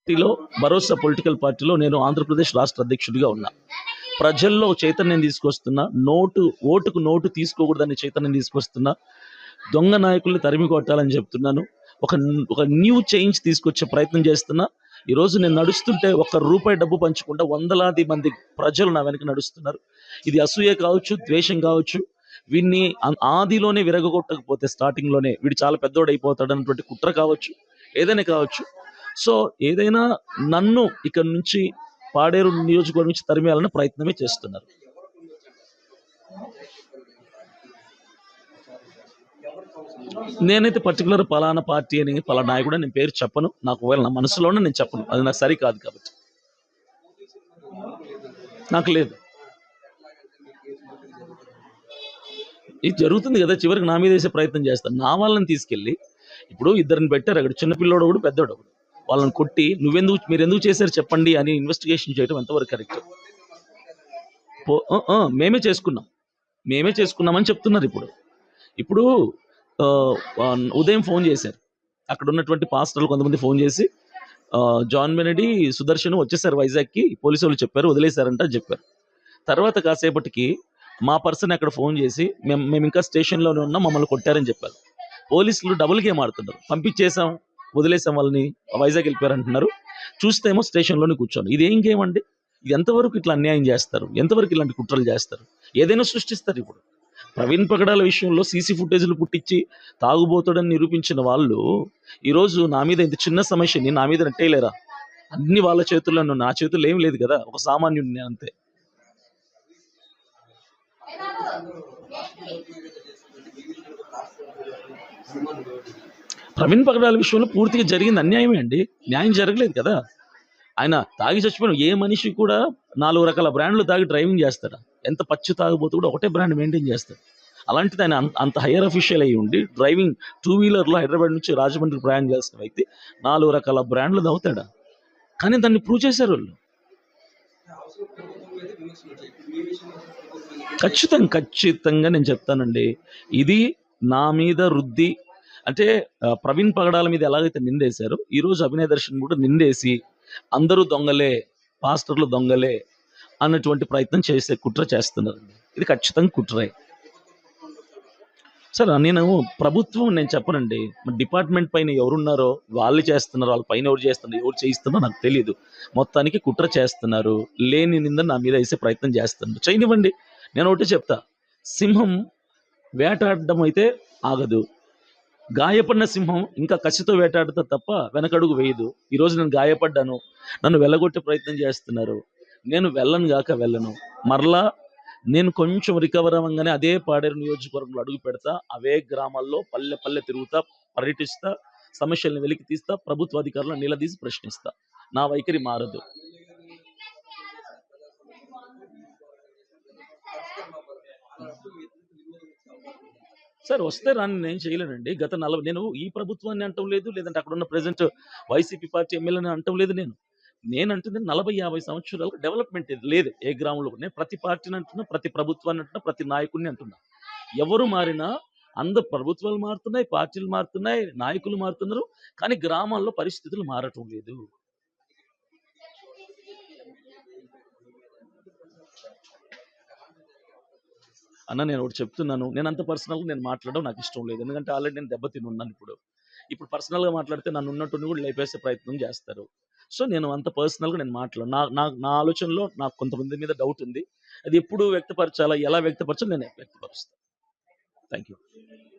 పార్టీలో, భరోసా పొలిటికల్ పార్టీలో నేను ఆంధ్రప్రదేశ్ రాష్ట్ర అధ్యక్షుడిగా ఉన్నా. ప్రజల్లో చైతన్యం తీసుకొస్తున్నా. ఓటుకు నోటు తీసుకోకూడదని చైతన్యం తీసుకొస్తున్నా. దొంగ నాయకుల్ని తరిమి కొట్టాలని చెప్తున్నాను. ఒక ఒక న్యూ చేంజ్ తీసుకొచ్చే ప్రయత్నం చేస్తున్నా. ఈరోజు నేను నడుస్తుంటే ₹1 డబ్బు పంచకుండా వందలాది మంది ప్రజలు నా వెనక నడుస్తున్నారు. ఇది అసూయ కావచ్చు, ద్వేషం కావచ్చు, వీడిని ఆదిలోనే విరగొట్టకపోతే స్టార్టింగ్లోనే వీడు చాలా పెద్దోడు అయిపోతాడు అన్నటువంటి కుట్ర కావచ్చు, ఏదైనా కావచ్చు. సో ఏదైనా నన్ను ఇక్కడ నుంచి పాడేరు నియోజకవర్గం నుంచి తరిమేయాలన్న ప్రయత్నమే చేస్తున్నారు. నేనైతే పర్టికులర్ పలానా పార్టీ అని పలానా నాయకుడు నేను పేరు చెప్పను. నాకు ఒకవేళ నా మనసులోనే నేను చెప్పను, అది నాకు సరికాదు కాబట్టి. నాకు లేదు. ఇది జరుగుతుంది కదా, చివరికి నా మీద వేసే ప్రయత్నం చేస్తాను. నా వాళ్ళని తీసుకెళ్ళి ఇప్పుడు ఇద్దరిని పెట్టారు అక్కడ, చిన్నపిల్లోడు ఒకడు, పెద్దోడు ఒకడు. వాళ్ళని కొట్టి మీరు ఎందుకు చేశారు చెప్పండి అని ఇన్వెస్టిగేషన్ చేయడం ఎంతవరకు కరెక్ట్? మేమే చేసుకున్నామని చెప్తున్నారు. ఇప్పుడు ఉదయం ఫోన్ చేశారు, అక్కడ ఉన్నటువంటి పాస్టర్లు కొంతమంది ఫోన్ చేసి జాన్ బెనెడీ, సుదర్శన్ వచ్చేసారు వైజాగ్కి, పోలీసు వాళ్ళు చెప్పారు, వదిలేశారంట చెప్పారు. తర్వాత కాసేపటికి మా పర్సన్ అక్కడ ఫోన్ చేసి మేము ఇంకా స్టేషన్లోనే ఉన్నాం, మమ్మల్ని కొట్టారని చెప్పారు. పోలీసులు డబుల్ గేమ్ ఆడుతున్నారు. పంపించేసాం, వదిలేసాం, వాళ్ళని వైజాగ్ వెళ్ళిపోయారు అంటున్నారు. చూస్తేమో స్టేషన్లోనే కూర్చోను. ఇది ఏం గేమ్ అండి? ఇది ఎంతవరకు ఇట్లా అన్యాయం చేస్తారు? ఎంతవరకు ఇలాంటి కుట్రలు చేస్తారు? ఏదైనా సృష్టిస్తారు. ఇప్పుడు ప్రవీణ్ పగడాల విషయంలో సీసీ ఫుటేజ్లు పుట్టించి తాగుబోతాడని నిరూపించిన వాళ్ళు ఈరోజు నా మీద ఇంత చిన్న సమస్యని నా మీద నెట్టేయలేరా? అన్ని వాళ్ళ చేతుల్లోనూ, నా చేతుల్లో ఏం లేదు కదా, ఒక సామాన్యుడిని అంతే. ప్రవీణ్ పగడాల విషయంలో పూర్తిగా జరిగింది అన్యాయమే అండి, న్యాయం జరగలేదు కదా. ఆయన తాగి చచ్చిపోయిన ఏ మనిషి కూడా 4 రకాల బ్రాండ్లు తాగి డ్రైవింగ్ చేస్తాడు. ఎంత పచ్చి తాగుబోతూ కూడా ఒకటే బ్రాండ్ మెయింటైన్ చేస్తాడు. అలాంటిది ఆయన అంత హైయర్ అఫీషియల్ అయ్యి ఉండి డ్రైవింగ్ 2-వీలర్లో హైదరాబాద్ నుంచి రాజమండ్రి ప్రయాణం చేస్తున్న వ్యక్తి 4 రకాల బ్రాండ్లు తాగుతాడా? కానీ దాన్ని ప్రూవ్ చేశారు వాళ్ళు. ఖచ్చితంగా నేను చెప్తానండి, ఇది నా మీద రుద్ది అంటే ప్రవీణ్ పగడాల మీద ఎలాగైతే నిందేశారో ఈరోజు అభినయ్ దర్శన్ కూడా నిందేసి అందరూ దొంగలే, పాస్టర్లు దొంగలే అన్నటువంటి ప్రయత్నం చేసే కుట్ర చేస్తున్నారు. ఇది ఖచ్చితంగా కుట్రే. సార్ నేను చెప్పనండి, డిపార్ట్మెంట్ పైన ఎవరున్నారో వాళ్ళు చేస్తున్నారు, వాళ్ళ పైన ఎవరు చేస్తున్నారు, ఎవరు చేయిస్తున్నారో నాకు తెలియదు. మొత్తానికి కుట్ర చేస్తున్నారు, లేని నింద నా మీద వేసే ప్రయత్నం చేస్తున్నారు. చేయనివ్వండి. నేను ఒకటే చెప్తా, సింహం వేటాడడం అయితే ఆగదు, గాయపడిన సింహం ఇంకా కసితో వేటాడుతా తప్ప వెనకడుగు వేయదు. ఈరోజు నేను గాయపడ్డాను, నన్ను వెళ్ళగొట్టే ప్రయత్నం చేస్తున్నారు. నేను వెళ్ళను. మరలా నేను కొంచెం రికవర్ అవ్వగానే అదే పాడేరు నియోజకవర్గంలో అడుగు పెడతా. అవే గ్రామాల్లో పల్లె తిరుగుతా, పర్యటిస్తా, సమస్యలను వెలికి తీస్తా, ప్రభుత్వ అధికారులను నిలదీసి ప్రశ్నిస్తా. నా వైఖరి మారదు. సార్ వస్తే రాని నేను చేయలేనండి. నేను ఈ ప్రభుత్వాన్ని అంటం లేదు, లేదంటే అక్కడ ఉన్న ప్రెసెంట్ వైసీపీ పార్టీ ఎమ్మెల్యేని అంటం లేదు. నేను అంటుంది 40-50 సంవత్సరాలకు డెవలప్మెంట్ లేదు ఏ గ్రామంలో. నేను ప్రతి పార్టీని అంటున్నా, ప్రతి ప్రభుత్వాన్ని అంటున్నా, ప్రతి నాయకుడిని అంటున్నా. ఎవరు మారినా అందరు ప్రభుత్వాలు మారుతున్నాయి, పార్టీలు మారుతున్నాయి, నాయకులు మారుతున్నారు, కానీ గ్రామాల్లో పరిస్థితులు మారటం లేదు. అన్న నేను ఒకటి చెప్తున్నాను, నేను అంత పర్సనల్గా నేను మాట్లాడడం నాకు ఇష్టం లేదు. ఎందుకంటే ఆల్రెడీ నేను దెబ్బతిన్నాను. ఇప్పుడు పర్సనల్గా మాట్లాడితే నన్ను ఉన్నట్టు కూడా లేపేసే ప్రయత్నం చేస్తారు. సో నేను అంత పర్సనల్గా నేను మాట్లాడను. నా ఆలోచనలో నాకు కొంతమంది మీద డౌట్ ఉంది. అది ఎప్పుడు వ్యక్తపరచాలా, ఎలా వ్యక్తపరచాలో నేను వ్యక్తపరుస్తాను. Thank you.